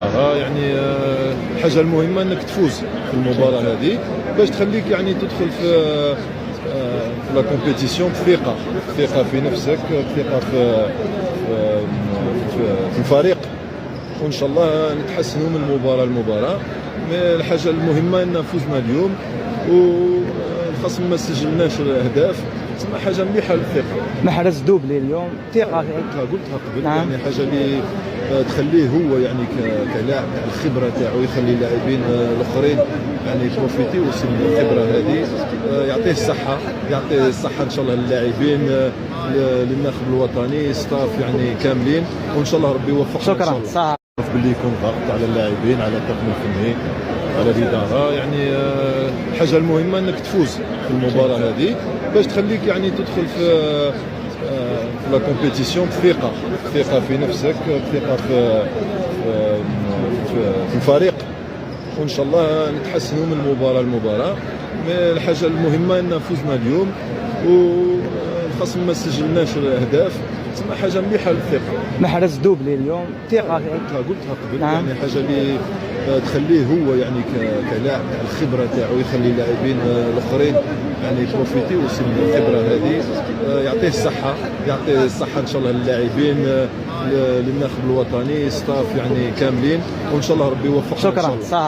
يعني الحاجه المهمه انك تفوز في المباراه هذه باش تخليك يعني تدخل في لا كومبيتيسيون بثقه في نفسك، ثقه في الفريق، وان شاء الله نتحسنوا من مباراه لمباراه. الحاجه المهمه ان فزنا اليوم والخصم ما سجلناش اهداف، تسمى حاجه مليحه للثقه. محرز دوبلي اليوم ثقه قلتها قبل. نعم. يعني حاجه اللي تخليه هو يعني كلاعب الخبره تاعو يخلي اللاعبين الاخرين يعني يبروفيتي وسط الخبره هذه. يعطيه الصحه ان شاء الله للاعبين، للناخب الوطني، ستاف يعني كاملين، وان شاء الله ربي يوفقنا. شكرا. صح باللي يكون ضغط على اللاعبين، على الطاقم الفني، على الاداره. يعني الحاجه المهمه انك تفوز في المباراه هذه باش تخليك يعني تدخل في لا كومبيتيسيون بثقه في نفسك، ثقه في الفريق، وان شاء الله نتحسنوا من مباراه لمباراه. الحاجه المهمه ان فزنا اليوم والخصم ما سجلناش اهداف، تسمى حاجه مليحه للثقه. محرز دوبلي اليوم ثقه قلتها قبل. نعم. يعني حاجه اللي تخليه هو يعني كلاعب الخبره تاعو يخلي اللاعبين الاخرين يعني يبروفيتي وسط الخبره هذه. يعطيه الصحه ان شاء الله للاعبين، للناخب الوطني، ستاف يعني كاملين، وان شاء الله ربي يوفقنا. شكرا. صح.